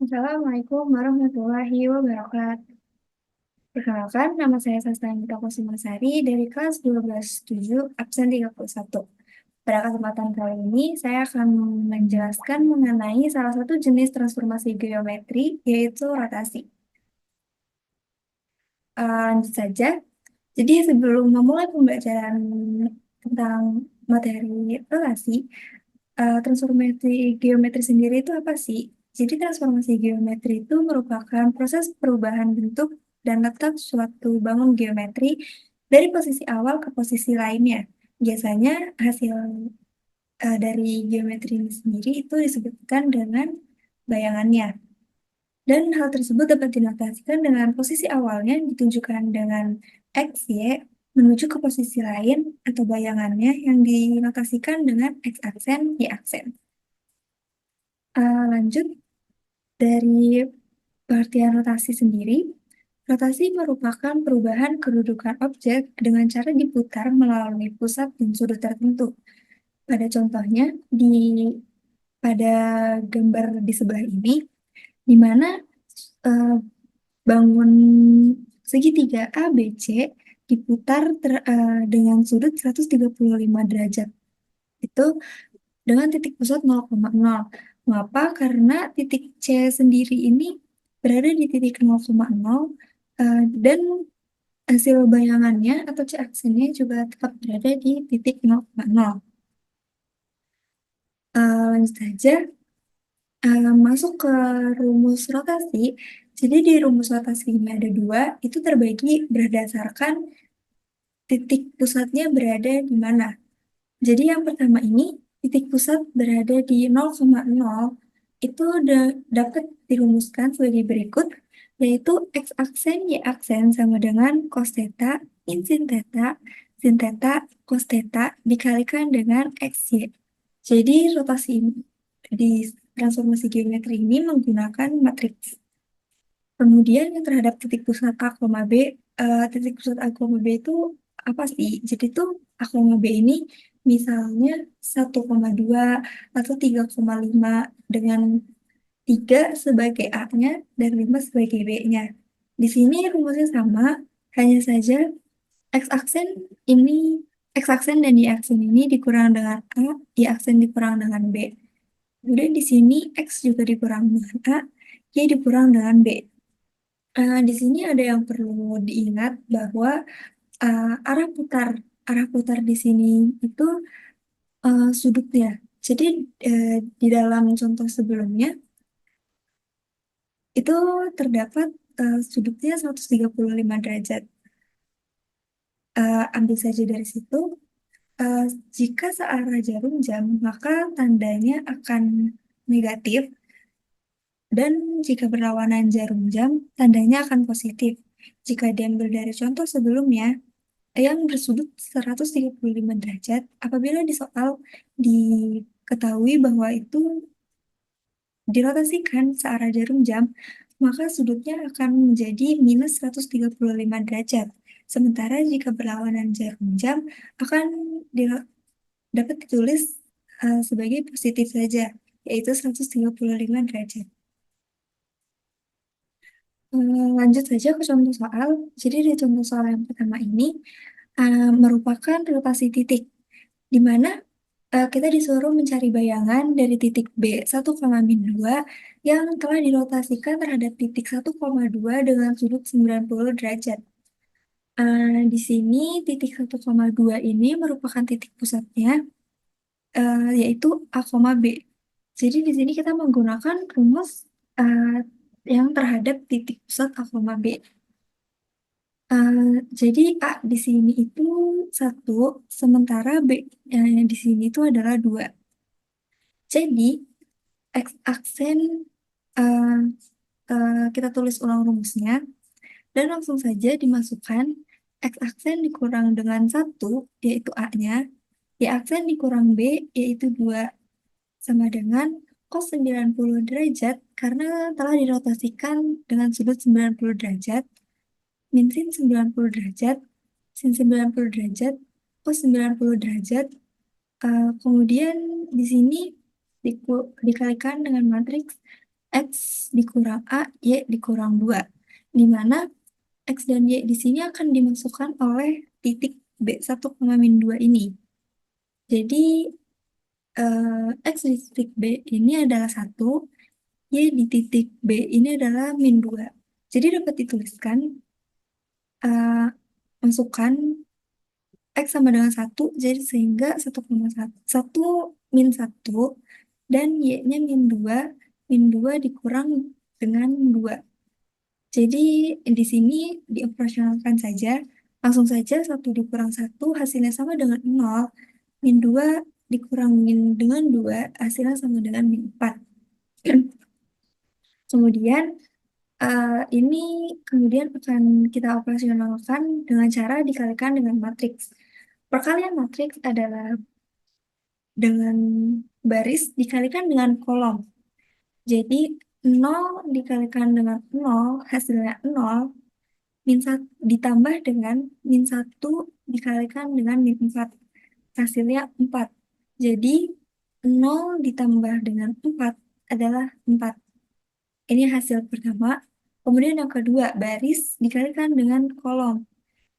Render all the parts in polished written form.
Assalamualaikum warahmatullahi wabarakatuh. Perkenalkan, nama saya Sastra Kusumasari dari kelas 12/7, absen 31. Pada kesempatan kali ini, saya akan menjelaskan mengenai salah satu jenis transformasi geometri, yaitu rotasi. Lanjut saja. Jadi sebelum memulai pembelajaran tentang materi relasi, transformasi geometri sendiri itu apa sih? Jadi transformasi geometri itu merupakan proses perubahan bentuk dan letak suatu bangun geometri dari posisi awal ke posisi lainnya. Biasanya hasil dari geometri ini sendiri itu disebutkan dengan bayangannya. Dan hal tersebut dapat dinotasikan dengan posisi awalnya ditunjukkan dengan X, Y, menuju ke posisi lain atau bayangannya yang dinotasikan dengan X aksen, Y aksen. Lanjut dari pengertian rotasi sendiri, rotasi merupakan perubahan kedudukan objek dengan cara diputar melalui pusat dan sudut tertentu. Pada contohnya, pada gambar di sebelah ini, di mana eh, bangun segitiga ABC diputar dengan sudut 135 derajat. Itu dengan titik pusat 0,0. Mengapa? Karena titik C sendiri ini berada di titik 0,0 dan hasil bayangannya atau C aksennya juga tetap berada di titik 0,0. Lanjut saja, masuk ke rumus rotasi. Jadi di rumus rotasi ini ada dua, itu terbagi berdasarkan titik pusatnya berada di mana. Jadi yang pertama ini, titik pusat berada di 0,0, itu dapat dirumuskan sebagai berikut, yaitu X aksen, Y aksen sama dengan cos theta, sin theta, cos theta, dikalikan dengan XY. Jadi rotasi di transformasi geometri ini menggunakan matriks. Kemudian yang terhadap titik pusat A, B, titik pusat A, B itu apa sih? Jadi tuh A, B ini misalnya 1,2 atau 3,5 dengan 3 sebagai A-nya dan 5 sebagai B-nya. Di sini rumusnya sama, hanya saja X aksen ini X aksen dan Y aksen ini dikurang dengan A, Y aksen dikurang dengan B. Kemudian di sini X juga dikurang dengan A, Y dikurang dengan B. Di sini ada yang perlu diingat bahwa arah putar di sini itu sudutnya. Jadi eh, di dalam contoh sebelumnya itu terdapat sudutnya 135 derajat. Ambil saja dari situ. Eh, Jika searah jarum jam, maka tandanya akan negatif. Dan jika berlawanan jarum jam, tandanya akan positif. Jika diambil dari contoh sebelumnya, yang bersudut 135 derajat, apabila di soal diketahui bahwa itu dirotasikan searah jarum jam, maka sudutnya akan menjadi minus 135 derajat. Sementara jika berlawanan jarum jam, akan dapat ditulis sebagai positif saja, yaitu 135 derajat. Lanjut saja ke contoh soal. Jadi di contoh soal yang pertama ini merupakan rotasi titik, di mana kita disuruh mencari bayangan dari titik B 1,2 yang telah dirotasikan terhadap titik 1,2 dengan sudut 90 derajat. Di sini titik 1,2 ini merupakan titik pusatnya, yaitu A, B. Jadi di sini kita menggunakan rumus eh, yang terhadap titik pusat A, B. Eh, jadi A di sini itu satu, sementara B di sini itu adalah dua. Jadi X aksen eh, kita tulis ulang rumusnya dan langsung saja dimasukkan X aksen dikurang dengan satu yaitu A-nya, Y aksen dikurang B yaitu dua, sama dengan cos 90 derajat karena telah dirotasikan dengan sudut 90 derajat, min sin 90 derajat, sin 90 derajat, cos 90 derajat. Kemudian di sini dikalikan dengan matriks X dikurang A, Y dikurang 2. Di mana X dan Y di sini akan dimasukkan oleh titik B1,-2 ini. Jadi X di titik B ini adalah 1, Y di titik B ini adalah -2. Jadi dapat dituliskan eh, masukkan X sama dengan 1, jadi sehingga 1,1, 1 -1, dan Y-nya -2, -2 dikurang dengan 2. Jadi di sini dioperasionalkan saja, langsung saja 1 dikurang 1 hasilnya sama dengan 0, -2 dikurangin dengan 2 hasilnya sama dengan -4. Kemudian ini kemudian akan kita operasionalkan dengan cara dikalikan dengan matriks. Perkalian matriks adalah dengan baris dikalikan dengan kolom. Jadi 0 dikalikan dengan 0 hasilnya 0, ditambah dengan -1 dikalikan dengan -4 hasilnya 4. Jadi 0 ditambah dengan 4 adalah 4. Ini hasil pertama. Kemudian yang kedua, baris dikalikan dengan kolom.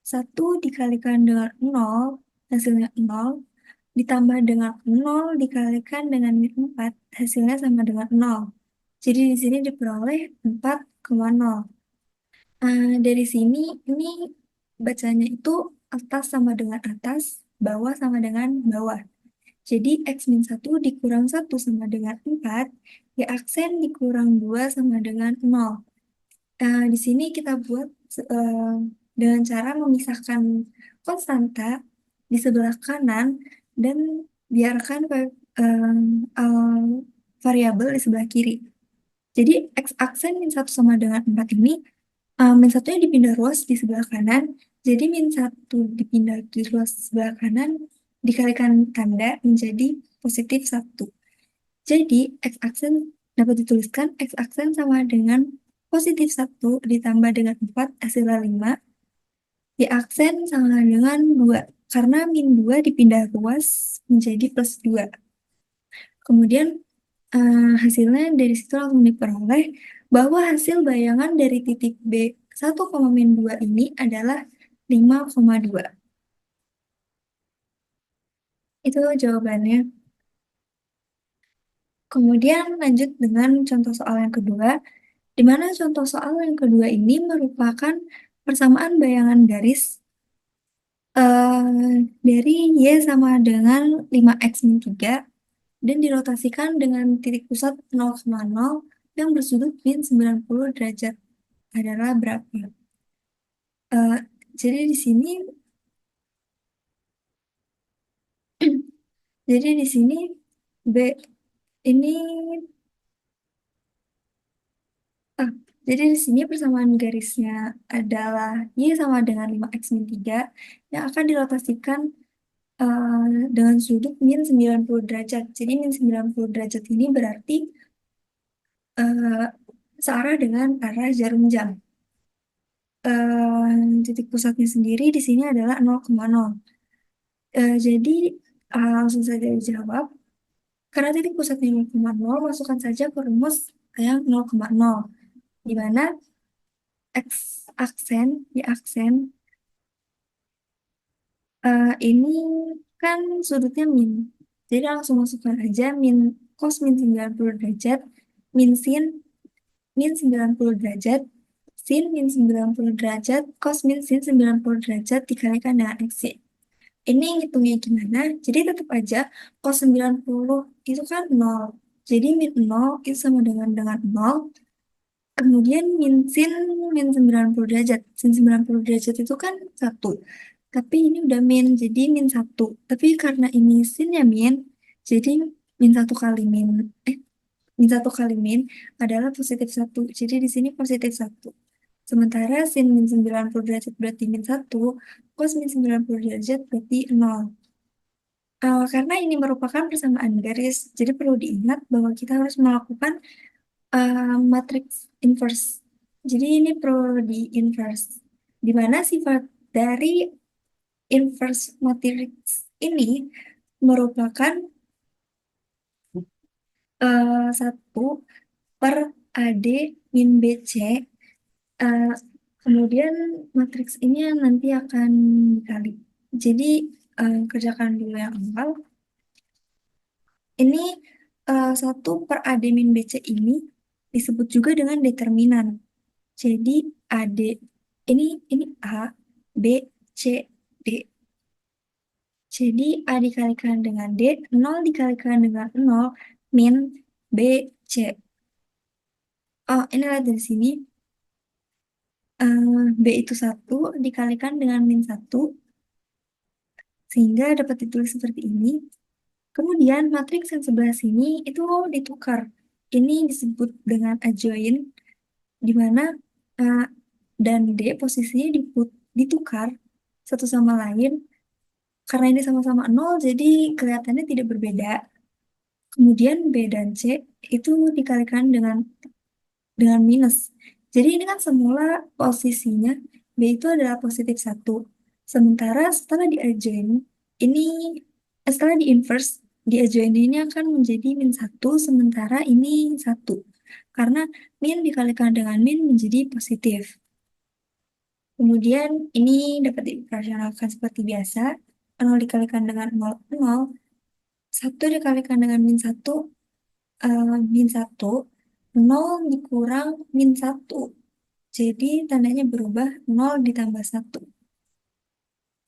1 dikalikan dengan 0, hasilnya 0. Ditambah dengan 0 dikalikan dengan -4, hasilnya sama dengan 0. Jadi di sini diperoleh 4,0. Dari sini, ini bacanya itu atas sama dengan atas, bawah sama dengan bawah. Jadi X-1 dikurang 1 sama dengan 4, ya aksen dikurang 2 sama dengan 0. Di sini kita buat dengan cara memisahkan konstanta di sebelah kanan dan biarkan variabel di sebelah kiri. Jadi X aksen -1 sama dengan 4 ini, -1-nya dipindah ruas di sebelah kanan, jadi -1 dipindah di ruas sebelah kanan, dikalikan tanda menjadi +1. Jadi X aksen dapat dituliskan X aksen sama dengan +1 ditambah dengan 4 hasilnya 5. Y aksen sama dengan 2 karena -2 dipindah ruas menjadi +2. Kemudian hasilnya dari situ langsung diperoleh bahwa hasil bayangan dari titik B 1,-2 ini adalah 5,2. Itu jawabannya. Kemudian lanjut dengan contoh soal yang kedua, di mana contoh soal yang kedua ini merupakan persamaan bayangan garis dari Y sama dengan 5x-3 dan dirotasikan dengan titik pusat 0,0 yang bersudut min 90 derajat adalah berapa? Eh, jadi di sini jadi di sini B ini ah, jadi di sini persamaan garisnya adalah Y sama dengan 5x-3 yang akan dirotasikan dengan sudut min 90 derajat. Jadi min 90 derajat ini berarti eh, searah dengan arah jarum jam. Titik pusatnya sendiri di sini adalah 0,0. Jadi langsung saja dijawab. Karena titik pusatnya 0,0, masukkan saja ke rumus yang 0,0. Di mana X aksen, Y aksen, ini kan sudutnya min. Jadi langsung masukkan aja cos min 90 derajat, sin min 90 derajat, sin min 90 derajat, cos min sin 90 derajat dikalikan dengan X. Ini ngitungnya gimana? Jadi tetap aja cos 90 itu kan 0. Jadi min 0 itu sama dengan 0. Kemudian min 90 derajat. Sin 90 derajat itu kan 1. Tapi ini udah min, jadi -1. Tapi karena ini sinnya min, jadi min 1 kali min adalah +1. Jadi di sini +1. Sementara sin min 90 derajat berarti -1, cos min 90 derajat berarti 0. Karena ini merupakan persamaan garis, jadi perlu diingat bahwa kita harus melakukan matriks inverse. Jadi ini perlu di inverse. Di mana sifat dari inverse matriks ini merupakan 1 per AD min BC. eh, Kemudian matriks ini yang nanti akan dikali. Jadi kerjakan dulu yang awal. Ini 1/AD min BC ini disebut juga dengan determinan. Jadi AD ini A, B, C, D. Jadi A dikalikan dengan D, 0 dikalikan dengan 0, min B, C. Oh, ini lihat dari sini. B itu 1 dikalikan dengan min 1, sehingga dapat ditulis seperti ini. Kemudian matriks yang sebelah sini itu ditukar. Ini disebut dengan adjoint, di mana A dan D posisinya ditukar satu sama lain. Karena ini sama-sama 0, jadi kelihatannya tidak berbeda. Kemudian B dan C itu dikalikan dengan minus. Jadi ini kan semula posisinya B itu adalah positif 1. Sementara setelah di-adjoint, ini setelah di-inverse, di-adjoint ini akan menjadi min 1, sementara ini 1. Karena min dikalikan dengan min menjadi positif. Kemudian ini dapat dioperasionalkan seperti biasa. 0 dikalikan dengan 0, 0. 1 dikalikan dengan min 1, min 1. 0 dikurang min 1. Jadi tandanya berubah 0 ditambah 1.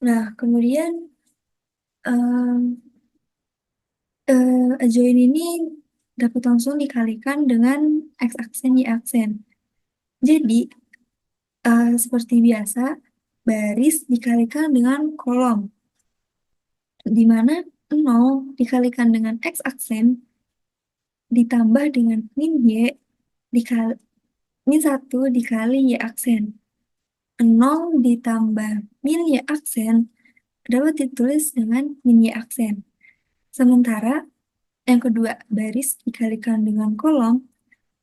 Nah, kemudian adjoint ini dapat langsung dikalikan dengan X aksen Y aksen. Jadi, seperti biasa, baris dikalikan dengan kolom, di mana 0 dikalikan dengan X aksen ditambah dengan min Y dikali min 1 dikali Y aksen. 0 ditambah min Y aksen dapat ditulis dengan min Y aksen. Sementara yang kedua, baris dikalikan dengan kolom,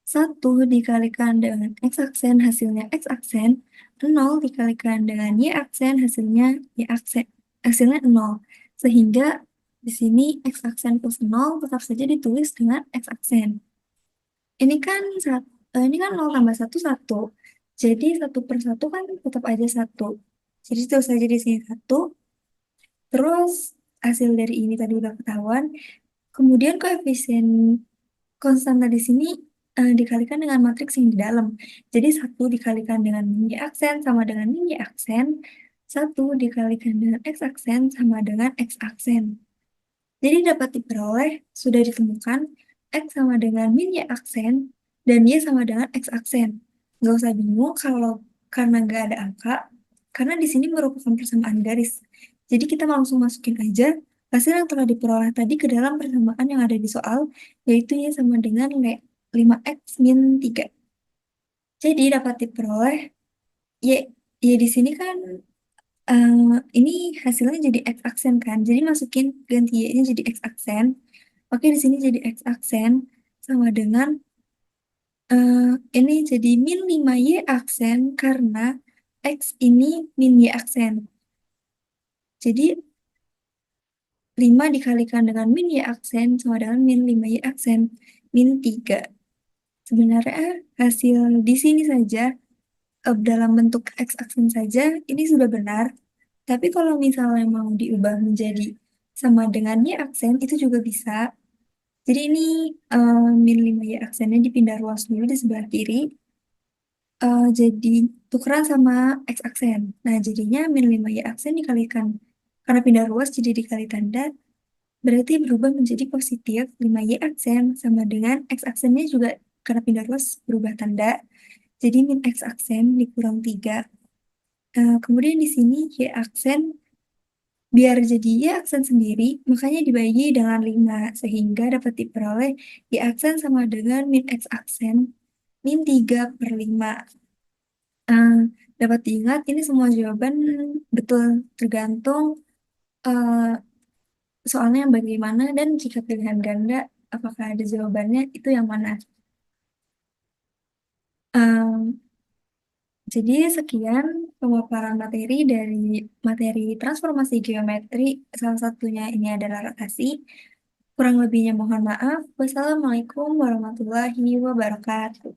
1 dikalikan dengan X aksen hasilnya X aksen, 0 dikalikan dengan Y aksen hasilnya Y aksen, hasilnya 0. Sehingga di sini X aksen plus 0 tetap saja ditulis dengan X aksen. Ini kan 0 tambah 1, 1. Jadi 1/1 kan tetap aja 1. Jadi terus saja di sini 1. Terus hasil dari ini tadi udah ketahuan. Kemudian koefisien konstanta di sini dikalikan dengan matriks yang di dalam. Jadi 1 dikalikan dengan min Y aksen sama dengan min Y aksen. 1 dikalikan dengan X aksen sama dengan X aksen. Jadi dapat diperoleh, sudah ditemukan, X sama dengan min Y aksen, dan Y sama dengan X aksen. Nggak usah bingung kalau karena nggak ada angka, karena di sini merupakan persamaan garis. Jadi kita langsung masukin aja hasil yang telah diperoleh tadi ke dalam persamaan yang ada di soal, yaitu Y sama dengan 5X min 3. Jadi dapat diperoleh Y, Y di sini kan eh, ini hasilnya jadi X aksen kan. Jadi masukin ganti Y-nya jadi X aksen. Oke, di sini jadi X aksen sama dengan ini jadi min 5Y aksen karena X ini min Y aksen. Jadi 5 dikalikan dengan min Y aksen sama dengan min 5Y aksen, min 3. Sebenarnya hasil di sini saja, dalam bentuk X aksen saja, ini sudah benar. Tapi kalau misalnya mau diubah menjadi sama dengan Y aksen, itu juga bisa. Jadi ini min 5Y aksennya dipindah ruas dulu di sebelah kiri. Jadi tukeran sama X aksen. Nah, jadinya min 5Y aksen dikalikan. Karena pindah ruas jadi dikali tanda, berarti berubah menjadi positif 5Y aksen sama dengan X aksennya juga karena pindah ruas berubah tanda. Jadi min X aksen dikurang 3. Kemudian di sini Y aksen biar jadi Y aksen sendiri, makanya dibagi dengan 5, sehingga dapat diperoleh Y aksen sama dengan min X aksen, min 3/5. Eh, Dapat diingat, ini semua jawaban betul, tergantung soalnya yang bagaimana, dan jika pilihan ganda, apakah ada jawabannya, itu yang mana. Em, jadi sekian pemaparan materi dari materi transformasi geometri, salah satunya ini adalah rotasi. Kurang lebihnya mohon maaf. Wassalamualaikum warahmatullahi wabarakatuh.